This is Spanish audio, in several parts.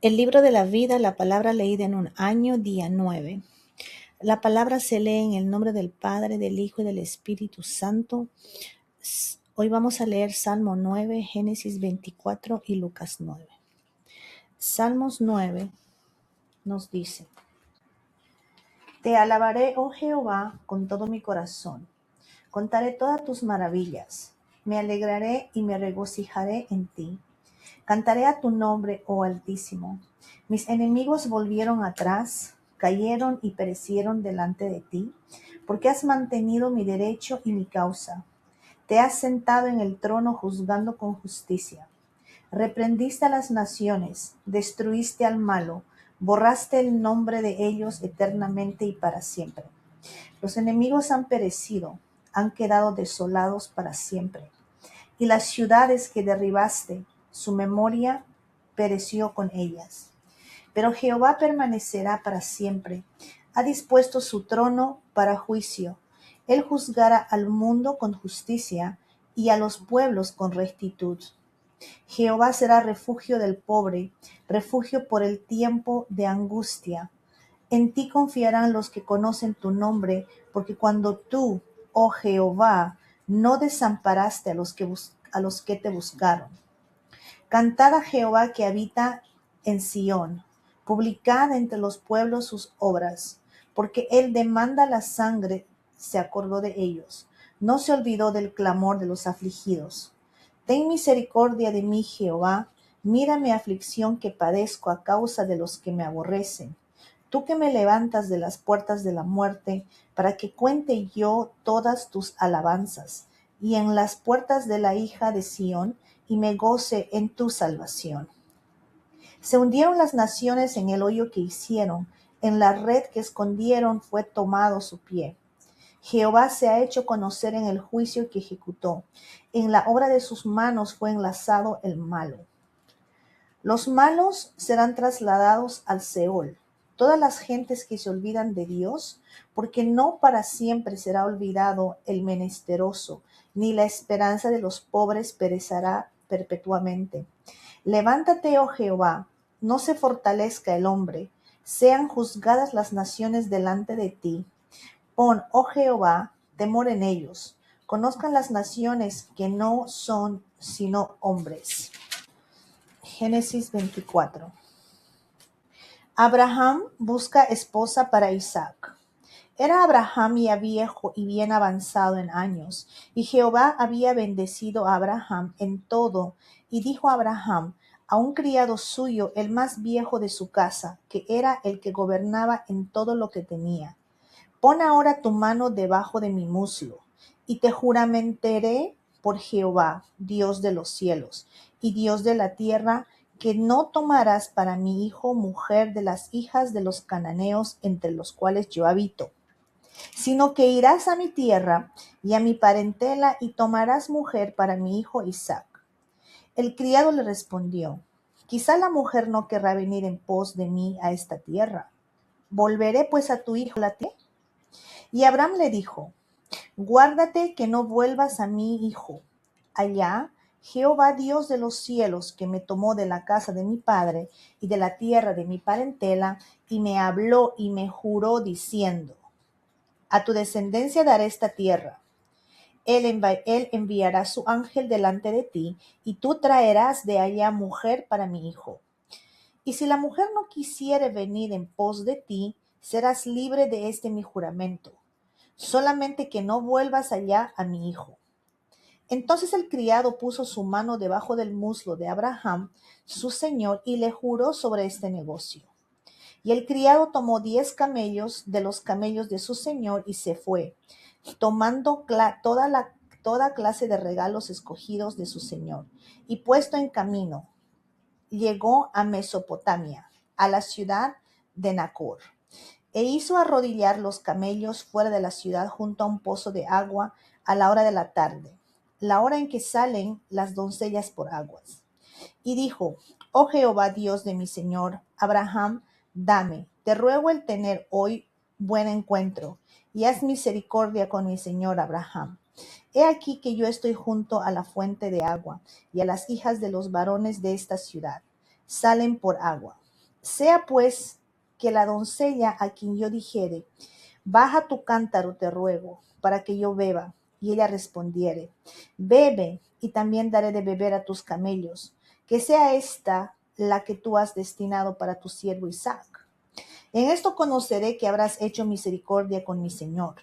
El libro de la vida, la palabra leída en un año, día 9. La palabra se lee en el nombre del Padre, del Hijo y del Espíritu Santo. Hoy vamos a leer Salmo 9, Génesis 24 y Lucas 9. Salmos 9 nos dice: Te alabaré, oh Jehová, con todo mi corazón. Contaré todas tus maravillas. Me alegraré y me regocijaré en ti. Cantaré a tu nombre, oh Altísimo. Mis enemigos volvieron atrás, cayeron y perecieron delante de ti, porque has mantenido mi derecho y mi causa. Te has sentado en el trono juzgando con justicia. Reprendiste a las naciones, destruiste al malo, borraste el nombre de ellos eternamente y para siempre. Los enemigos han perecido, han quedado desolados para siempre. Y las ciudades que derribaste, su memoria pereció con ellas. Pero Jehová permanecerá para siempre. Ha dispuesto su trono para juicio. Él juzgará al mundo con justicia y a los pueblos con rectitud. Jehová será refugio del pobre, refugio por el tiempo de angustia. En ti confiarán los que conocen tu nombre, porque cuando tú, oh Jehová, no desamparaste a los que te buscaron. Cantad a Jehová que habita en Sión, publicad entre los pueblos sus obras, porque él demanda la sangre, se acordó de ellos, no se olvidó del clamor de los afligidos. Ten misericordia de mí, Jehová, mira mi aflicción que padezco a causa de los que me aborrecen. Tú que me levantas de las puertas de la muerte, para que cuente yo todas tus alabanzas, y en las puertas de la hija de Sión, y me goce en tu salvación. Se hundieron las naciones en el hoyo que hicieron, en la red que escondieron fue tomado su pie. Jehová se ha hecho conocer en el juicio que ejecutó, en la obra de sus manos fue enlazado el malo. Los malos serán trasladados al Seol, todas las gentes que se olvidan de Dios, porque no para siempre será olvidado el menesteroso, ni la esperanza de los pobres perecerá perpetuamente. Levántate, oh Jehová, no se fortalezca el hombre, sean juzgadas las naciones delante de ti. Pon, oh Jehová, temor en ellos, conozcan las naciones que no son sino hombres. Génesis 24. Abraham busca esposa para Isaac. Era Abraham ya viejo y bien avanzado en años, y Jehová había bendecido a Abraham en todo, y dijo a Abraham, a un criado suyo, el más viejo de su casa, que era el que gobernaba en todo lo que tenía: Pon ahora tu mano debajo de mi muslo, y te juramentaré por Jehová, Dios de los cielos y Dios de la tierra, que no tomarás para mi hijo mujer de las hijas de los cananeos entre los cuales yo habito, sino que irás a mi tierra y a mi parentela y tomarás mujer para mi hijo Isaac. El criado le respondió: Quizá la mujer no querrá venir en pos de mí a esta tierra. ¿Volveré pues a tu hijo la tierra? Y Abraham le dijo: Guárdate que no vuelvas a mi hijo. Allá Jehová Dios de los cielos, que me tomó de la casa de mi padre y de la tierra de mi parentela, y me habló y me juró diciendo: A tu descendencia daré esta tierra. Él enviará su ángel delante de ti, y tú traerás de allá mujer para mi hijo. Y si la mujer no quisiere venir en pos de ti, serás libre de este mi juramento, solamente que no vuelvas allá a mi hijo. Entonces el criado puso su mano debajo del muslo de Abraham, su señor, y le juró sobre este negocio. Y el criado tomó 10 camellos de los camellos de su señor y se fue, tomando toda clase de regalos escogidos de su señor, y puesto en camino, llegó a Mesopotamia, a la ciudad de Nacor, e hizo arrodillar los camellos fuera de la ciudad junto a un pozo de agua a la hora de la tarde, la hora en que salen las doncellas por aguas. Y dijo: Oh Jehová, Dios de mi señor Abraham, dame, te ruego, el tener hoy buen encuentro, y haz misericordia con mi señor Abraham. He aquí que yo estoy junto a la fuente de agua, y a las hijas de los varones de esta ciudad salen por agua. Sea pues que la doncella a quien yo dijere, baja tu cántaro, te ruego, para que yo beba, y ella respondiere, bebe, y también daré de beber a tus camellos, que sea esta la que tú has destinado para tu siervo Isaac. En esto conoceré que habrás hecho misericordia con mi señor.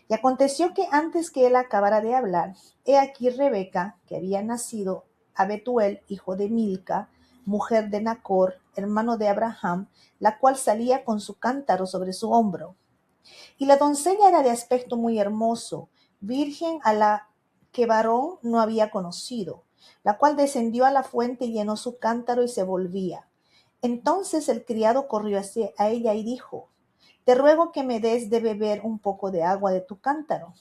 Y aconteció que antes que él acabara de hablar, he aquí Rebeca, que había nacido a Betuel, hijo de Milca, mujer de Nacor, hermano de Abraham, la cual salía con su cántaro sobre su hombro. Y la doncella era de aspecto muy hermoso, virgen a la que varón no había conocido, la cual descendió a la fuente y llenó su cántaro y se volvía. Entonces el criado corrió hacia ella y dijo, te ruego que me des de beber un poco de agua de tu cántaro.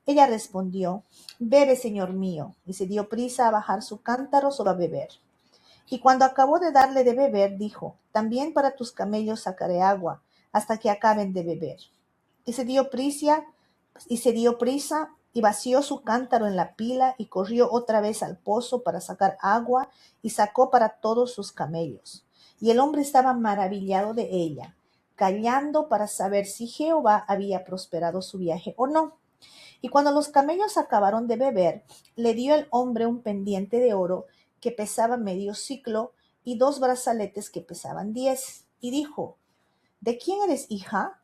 Ella respondió, bebe, señor mío, y se dio prisa a bajar su cántaro solo a beber. Y cuando acabó de darle de beber, dijo, también para tus camellos sacaré agua, hasta que acaben de beber. Y se dio prisa y vació su cántaro en la pila y corrió otra vez al pozo para sacar agua y sacó para todos sus camellos. Y el hombre estaba maravillado de ella, callando para saber si Jehová había prosperado su viaje o no. Y cuando los camellos acabaron de beber, le dio el hombre un pendiente de oro que pesaba medio siclo y 2 brazaletes que pesaban 10. Y dijo, ¿de quién eres hija?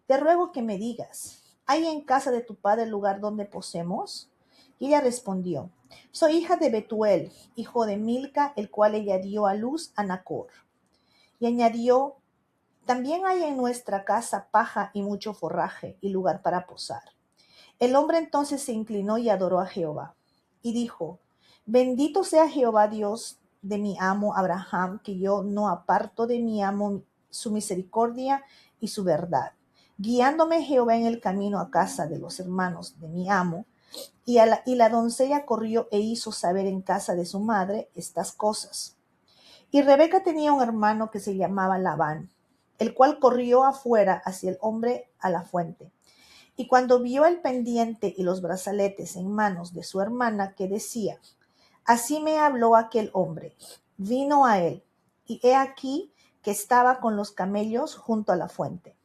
Te ruego que me digas, ¿hay en casa de tu padre el lugar donde posemos? Y ella respondió, soy hija de Betuel, hijo de Milca, el cual ella dio a luz a Nacor. Y añadió, también hay en nuestra casa paja y mucho forraje y lugar para posar. El hombre entonces se inclinó y adoró a Jehová. Y dijo, bendito sea Jehová Dios de mi amo Abraham, que yo no aparto de mi amo su misericordia y su verdad, guiándome Jehová en el camino a casa de los hermanos de mi amo. Y la doncella corrió e hizo saber en casa de su madre estas cosas. Y Rebeca tenía un hermano que se llamaba Labán, el cual corrió afuera hacia el hombre a la fuente. Y cuando vio el pendiente y los brazaletes en manos de su hermana, que decía, así me habló aquel hombre, vino a él, y he aquí que estaba con los camellos junto a la fuente.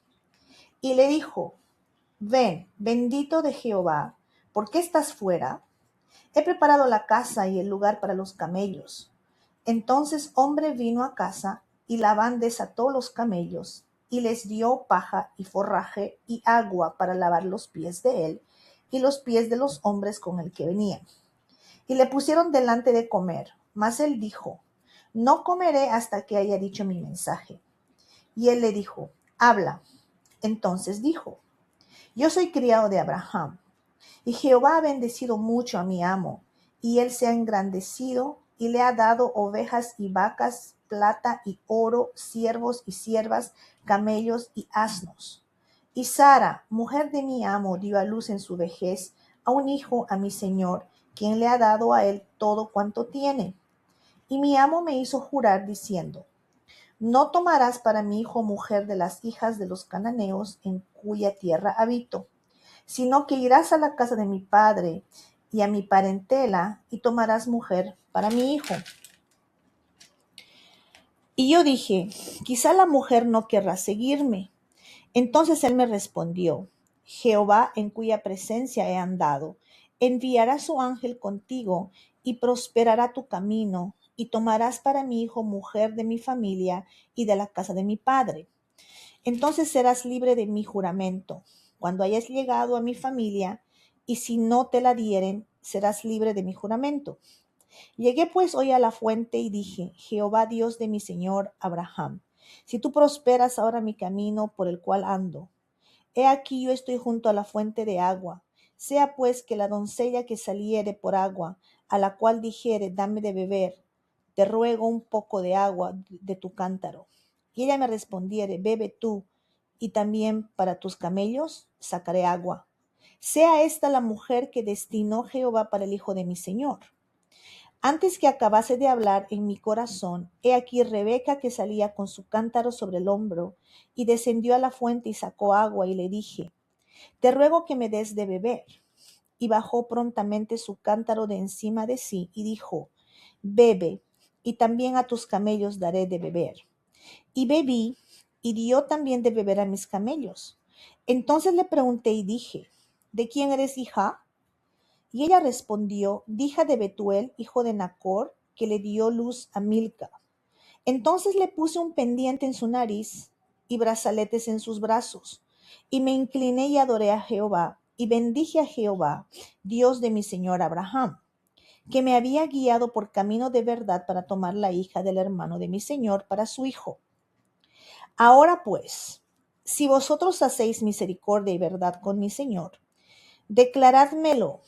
Y le dijo, ven, bendito de Jehová, ¿por qué estás fuera? He preparado la casa y el lugar para los camellos. Entonces hombre vino a casa, y Labán desató los camellos, y les dio paja y forraje y agua para lavar los pies de él, y los pies de los hombres con el que venían. Y le pusieron delante de comer, mas él dijo, no comeré hasta que haya dicho mi mensaje. Y él le dijo, habla. Entonces dijo, yo soy criado de Abraham, y Jehová ha bendecido mucho a mi amo, y él se ha engrandecido y le ha dado ovejas y vacas, plata y oro, siervos y siervas, camellos y asnos. Y Sara, mujer de mi amo, dio a luz en su vejez a un hijo a mi señor, quien le ha dado a él todo cuanto tiene. Y mi amo me hizo jurar diciendo, no tomarás para mi hijo mujer de las hijas de los cananeos en cuya tierra habito, sino que irás a la casa de mi padre y a mi parentela y tomarás mujer para mi hijo. Y yo dije, quizá la mujer no querrá seguirme. Entonces él me respondió, Jehová, en cuya presencia he andado, enviará su ángel contigo y prosperará tu camino, y tomarás para mi hijo mujer de mi familia y de la casa de mi padre. Entonces serás libre de mi juramento, cuando hayas llegado a mi familia, y si no te la dieren, serás libre de mi juramento. Llegué pues hoy a la fuente y dije, Jehová Dios de mi señor Abraham, si tú prosperas ahora mi camino por el cual ando, he aquí yo estoy junto a la fuente de agua. Sea pues que la doncella que saliere por agua, a la cual dijere, dame de beber, te ruego un poco de agua de tu cántaro. Y ella me respondiere, bebe tú, y también para tus camellos sacaré agua. Sea esta la mujer que destinó Jehová para el hijo de mi señor. Antes que acabase de hablar en mi corazón, he aquí Rebeca que salía con su cántaro sobre el hombro, y descendió a la fuente y sacó agua, y le dije, te ruego que me des de beber. Y bajó prontamente su cántaro de encima de sí, y dijo, bebe, y también a tus camellos daré de beber. y bebí, y dio también de beber a mis camellos. Entonces le pregunté y dije, ¿de quién eres hija? Y ella respondió, hija de Betuel, hijo de Nacor, que le dio luz a Milca. Entonces le puse un pendiente en su nariz y brazaletes en sus brazos, y me incliné y adoré a Jehová, y bendije a Jehová, Dios de mi señor Abraham, que me había guiado por camino de verdad para tomar la hija del hermano de mi señor para su hijo. Ahora pues, si vosotros hacéis misericordia y verdad con mi señor, declarádmelo,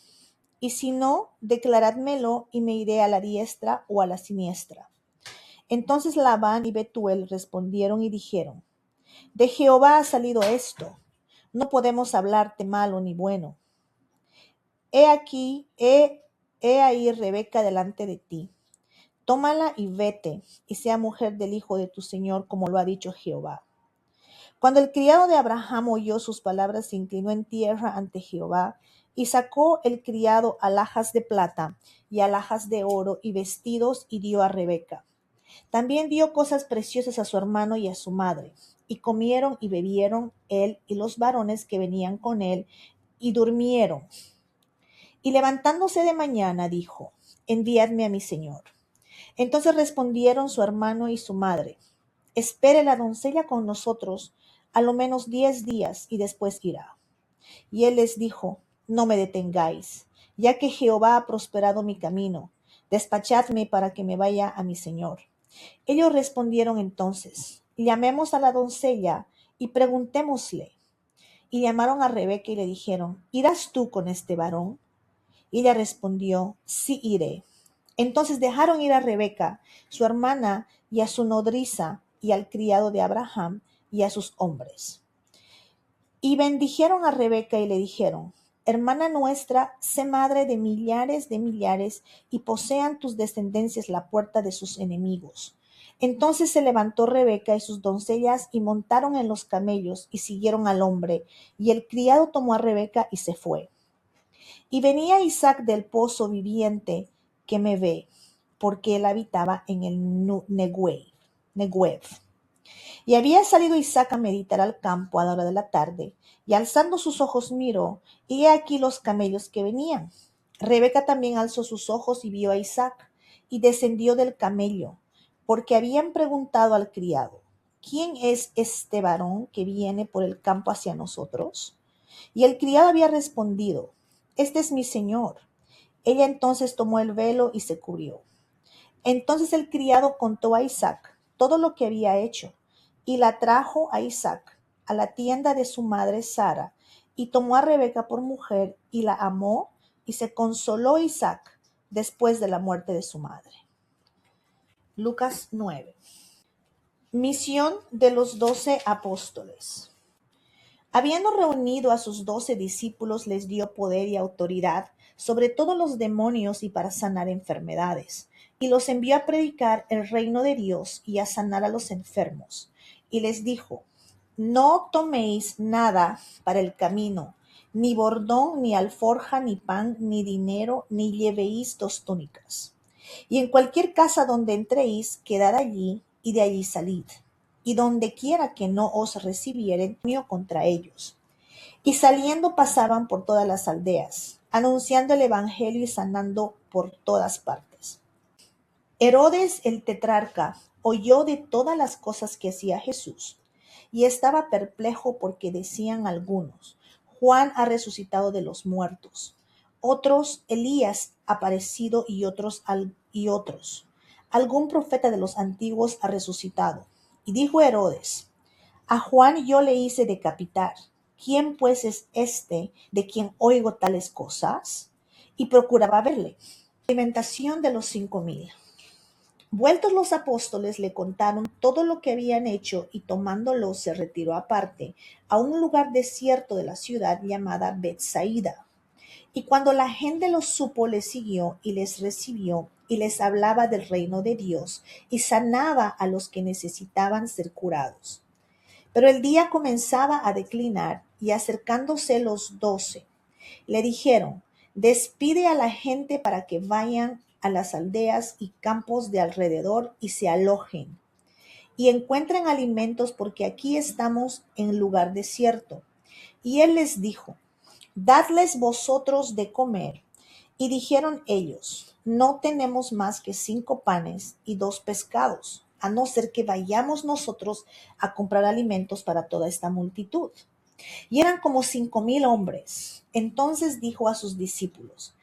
y si no, declarádmelo y me iré a la diestra o a la siniestra. Entonces Labán y Betuel respondieron y dijeron, de Jehová ha salido esto, no podemos hablarte malo ni bueno. He aquí, he ahí Rebeca delante de ti. Tómala y vete, y sea mujer del hijo de tu señor, como lo ha dicho Jehová. Cuando el criado de Abraham oyó sus palabras, se inclinó en tierra ante Jehová, y sacó el criado alhajas de plata y alhajas de oro y vestidos, y dio a Rebeca. También dio cosas preciosas a su hermano y a su madre, y comieron y bebieron él y los varones que venían con él, y durmieron. Y levantándose de mañana, dijo, enviadme a mi señor. Entonces respondieron su hermano y su madre, espere la doncella con nosotros a lo menos 10 días, y después irá. Y él les dijo, no me detengáis, ya que Jehová ha prosperado mi camino. Despachadme para que me vaya a mi señor. Ellos respondieron entonces, llamemos a la doncella y preguntémosle. Y llamaron a Rebeca y le dijeron, ¿irás tú con este varón? Y ella respondió, sí iré. Entonces dejaron ir a Rebeca, su hermana, y a su nodriza, y al criado de Abraham, y a sus hombres. Y bendijeron a Rebeca y le dijeron, hermana nuestra, sé madre de millares, y posean tus descendencias la puerta de sus enemigos. Entonces se levantó Rebeca y sus doncellas y montaron en los camellos y siguieron al hombre, y el criado tomó a Rebeca y se fue. Y venía Isaac del pozo viviente que me ve, porque él habitaba en el Neguev. Y había salido Isaac a meditar al campo a la hora de la tarde, y alzando sus ojos miró, y he aquí los camellos que venían. Rebeca también alzó sus ojos y vio a Isaac, y descendió del camello, porque habían preguntado al criado, ¿quién es este varón que viene por el campo hacia nosotros? Y el criado había respondido, este es mi señor. Ella entonces tomó el velo y se cubrió. Entonces el criado contó a Isaac todo lo que había hecho, y la trajo a Isaac a la tienda de su madre Sara, y tomó a Rebeca por mujer, y la amó, y se consoló Isaac después de la muerte de su madre. Lucas 9. Misión de los 12 apóstoles. Habiendo reunido a sus 12 discípulos, les dio poder y autoridad sobre todos los demonios y para sanar enfermedades, y los envió a predicar el reino de Dios y a sanar a los enfermos. Y les dijo, no toméis nada para el camino, ni bordón, ni alforja, ni pan, ni dinero, ni llevéis 2 túnicas. Y en cualquier casa donde entréis, quedad allí, y de allí salid. Y donde quiera que no os recibieren, contra ellos. Y saliendo pasaban por todas las aldeas, anunciando el evangelio y sanando por todas partes. Herodes el tetrarca oyó de todas las cosas que hacía Jesús, y estaba perplejo porque decían algunos, Juan ha resucitado de los muertos, otros Elías aparecido y otros algún profeta de los antiguos ha resucitado. Y dijo Herodes, a Juan yo le hice decapitar. ¿Quién pues es este de quien oigo tales cosas? Y procuraba verle. Alimentación de los 5,000. Vueltos los apóstoles le contaron todo lo que habían hecho, y tomándolo se retiró aparte a un lugar desierto de la ciudad llamada Betsaida. Y cuando la gente lo supo, les siguió y les recibió, y les hablaba del reino de Dios, y sanaba a los que necesitaban ser curados. Pero el día comenzaba a declinar, y acercándose los 12, le dijeron, despide a la gente para que vayan a las aldeas y campos de alrededor y se alojen. y encuentren alimentos, porque aquí estamos en lugar desierto. Y él les dijo: dadles vosotros de comer. Y dijeron ellos: no tenemos más que 5 panes y 2 pescados, a no ser que vayamos nosotros a comprar alimentos para toda esta multitud. Y eran como 5,000 hombres. Entonces dijo a sus discípulos: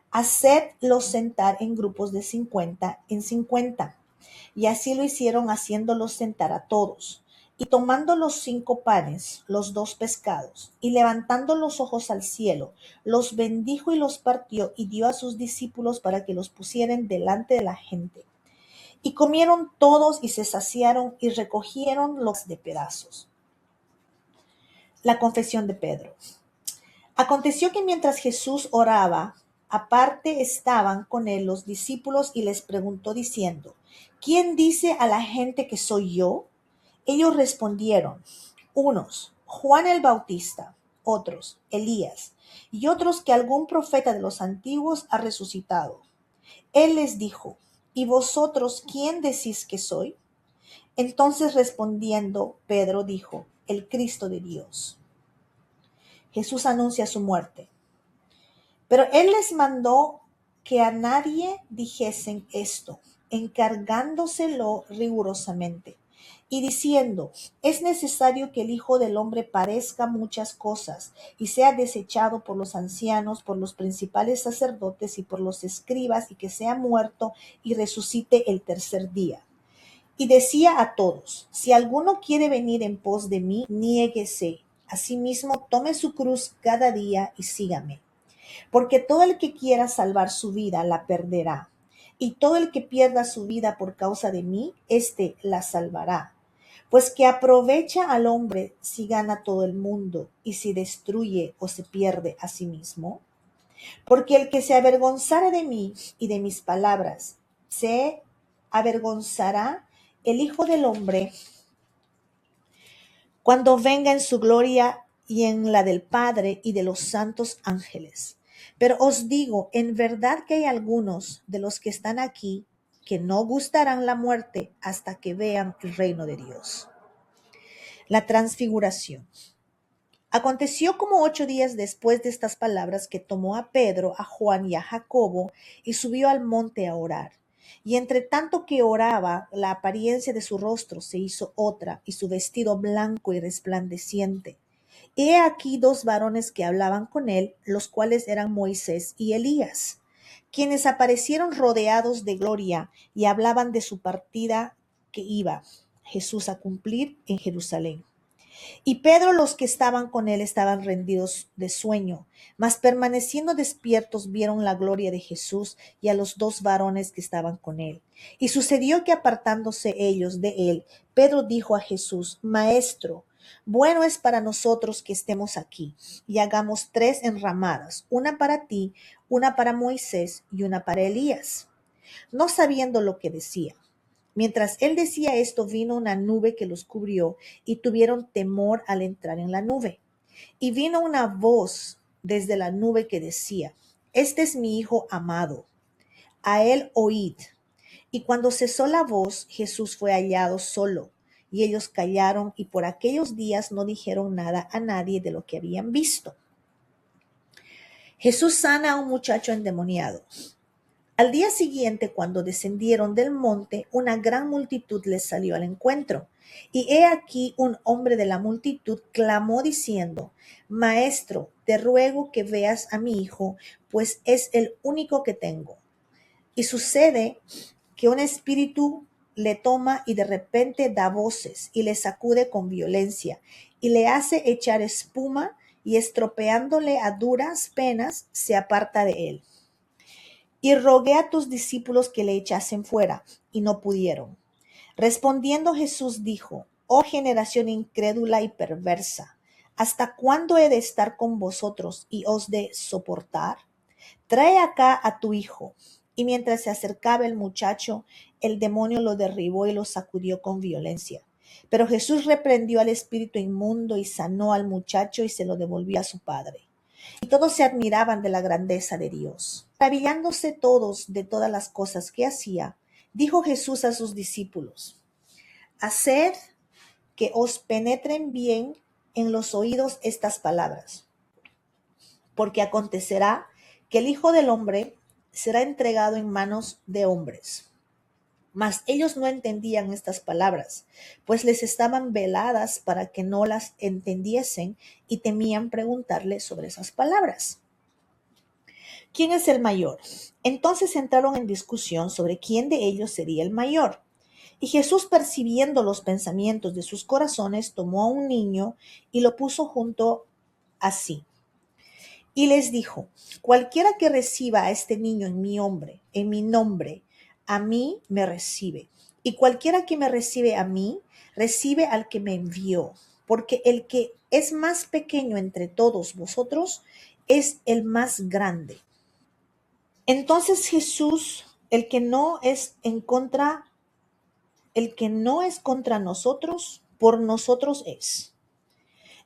hacedlos sentar en grupos de 50 en 50. Y así lo hicieron, haciéndolos sentar a todos. Y tomando los 5 panes, los 2 pescados, y levantando los ojos al cielo, los bendijo y los partió, y dio a sus discípulos para que los pusieran delante de la gente. Y comieron todos y se saciaron, y recogieron los de pedazos. La confesión de Pedro. Aconteció que mientras Jesús oraba, aparte estaban con él los discípulos, y les preguntó diciendo: ¿quién dice a la gente que soy yo? Ellos respondieron: unos, Juan el Bautista; otros, Elías; y otros, que algún profeta de los antiguos ha resucitado. Él les dijo: ¿y vosotros quién decís que soy? Entonces respondiendo, Pedro dijo: el Cristo de Dios. Jesús anuncia su muerte. Pero él les mandó que a nadie dijesen esto, encargándoselo rigurosamente, y diciendo: es necesario que el Hijo del Hombre padezca muchas cosas, y sea desechado por los ancianos, por los principales sacerdotes y por los escribas, y que sea muerto y resucite el tercer día. Y decía a todos: si alguno quiere venir en pos de mí, niéguese a sí mismo, tome su cruz cada día y sígame. Porque todo el que quiera salvar su vida la perderá, y todo el que pierda su vida por causa de mí, éste la salvará. Pues que aprovecha al hombre si gana todo el mundo y si destruye o se pierde a sí mismo. Porque el que se avergonzare de mí y de mis palabras, se avergonzará el Hijo del Hombre cuando venga en su gloria y en la del Padre y de los santos ángeles. Pero os digo, en verdad que hay algunos de los que están aquí que no gustarán la muerte hasta que vean el reino de Dios. La transfiguración. Aconteció como 8 días después de estas palabras, que tomó a Pedro, a Juan y a Jacobo, y subió al monte a orar. Y entre tanto que oraba, la apariencia de su rostro se hizo otra, y su vestido blanco y resplandeciente. Y he aquí 2 varones que hablaban con él, los cuales eran Moisés y Elías, quienes aparecieron rodeados de gloria, y hablaban de su partida, que iba Jesús a cumplir en Jerusalén. Y Pedro, los que estaban con él, estaban rendidos de sueño, mas permaneciendo despiertos vieron la gloria de Jesús y a los 2 varones que estaban con él. Y sucedió que, apartándose ellos de él, Pedro dijo a Jesús: Maestro, bueno es para nosotros que estemos aquí, y hagamos 3 enramadas, una para ti, una para Moisés y una para Elías. No sabiendo lo que decía. Mientras él decía esto, vino una nube que los cubrió, y tuvieron temor al entrar en la nube. Y vino una voz desde la nube que decía: este es mi Hijo amado, a él oíd. Y cuando cesó la voz, Jesús fue hallado solo, y ellos callaron, y por aquellos días no dijeron nada a nadie de lo que habían visto. Jesús sana a un muchacho endemoniado. Al día siguiente, cuando descendieron del monte, una gran multitud les salió al encuentro. Y he aquí, un hombre de la multitud clamó diciendo: Maestro, te ruego que veas a mi hijo, pues es el único que tengo. Y sucede que un espíritu le toma, y de repente da voces y le sacude con violencia, y le hace echar espuma, y estropeándole a duras penas, se aparta de él. Y rogué a tus discípulos que le echasen fuera, y no pudieron. Respondiendo Jesús dijo: Oh generación incrédula y perversa, ¿hasta cuándo he de estar con vosotros y os de soportar? Trae acá a tu hijo. Y mientras se acercaba el muchacho, el demonio lo derribó y lo sacudió con violencia. Pero Jesús reprendió al espíritu inmundo y sanó al muchacho, y se lo devolvió a su padre. Y todos se admiraban de la grandeza de Dios. Maravillándose todos de todas las cosas que hacía, dijo Jesús a sus discípulos: haced que os penetren bien en los oídos estas palabras, porque acontecerá que el Hijo del Hombre será entregado en manos de hombres. Mas ellos no entendían estas palabras, pues les estaban veladas para que no las entendiesen, y temían preguntarle sobre esas palabras. ¿Quién es el mayor? Entonces entraron en discusión sobre quién de ellos sería el mayor. Y Jesús, percibiendo los pensamientos de sus corazones, tomó a un niño y lo puso junto a sí. Y les dijo: cualquiera que reciba a este niño en mi nombre, a mí me recibe. Y cualquiera que me recibe a mí, recibe al que me envió. Porque el que es más pequeño entre todos vosotros es el más grande. Entonces Jesús, el que no es contra nosotros, por nosotros es.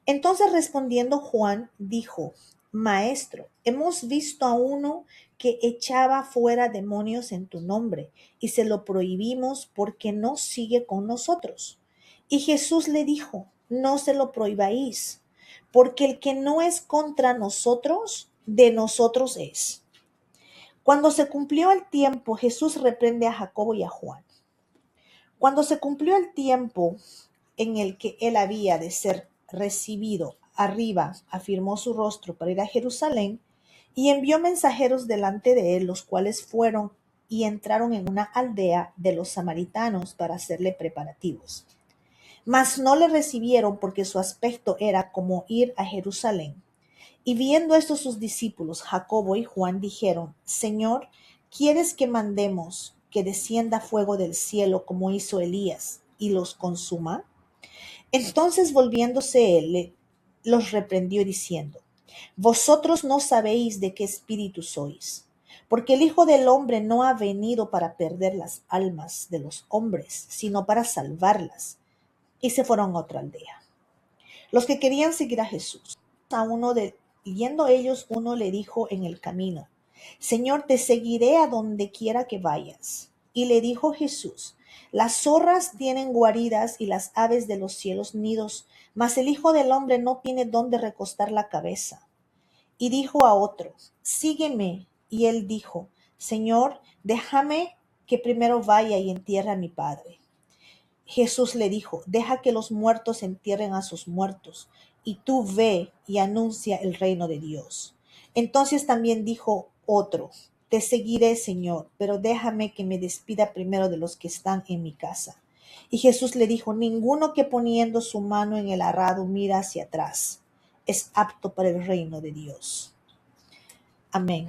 Entonces respondiendo Juan dijo: Maestro, hemos visto a uno que echaba fuera demonios en tu nombre, y se lo prohibimos porque no sigue con nosotros. Y Jesús le dijo: no se lo prohibáis, porque el que no es contra nosotros, de nosotros es. Cuando se cumplió el tiempo, Jesús reprende a Jacobo y a Juan. Cuando se cumplió el tiempo en el que él había de ser recibido arriba, afirmó su rostro para ir a Jerusalén, y envió mensajeros delante de él, los cuales fueron y entraron en una aldea de los samaritanos para hacerle preparativos. Mas no le recibieron, porque su aspecto era como ir a Jerusalén. Y viendo esto sus discípulos, Jacobo y Juan, dijeron: Señor, ¿quieres que mandemos que descienda fuego del cielo como hizo Elías y los consuma? Entonces volviéndose él, los reprendió diciendo: vosotros no sabéis de qué espíritu sois, porque el Hijo del Hombre no ha venido para perder las almas de los hombres, sino para salvarlas. Y se fueron a otra aldea. Los que querían seguir a Jesús, yendo ellos, uno le dijo en el camino: Señor, te seguiré a donde quiera que vayas. Y le dijo Jesús: las zorras tienen guaridas y las aves de los cielos nidos, mas el Hijo del Hombre no tiene dónde recostar la cabeza. Y dijo a otro: sígueme. Y él dijo: Señor, déjame que primero vaya y entierre a mi padre. Jesús le dijo: deja que los muertos entierren a sus muertos, y tú ve y anuncia el reino de Dios. Entonces también dijo otro: te seguiré, Señor, pero déjame que me despida primero de los que están en mi casa. Y Jesús le dijo: ninguno que poniendo su mano en el arado mira hacia atrás es apto para el reino de Dios. Amén.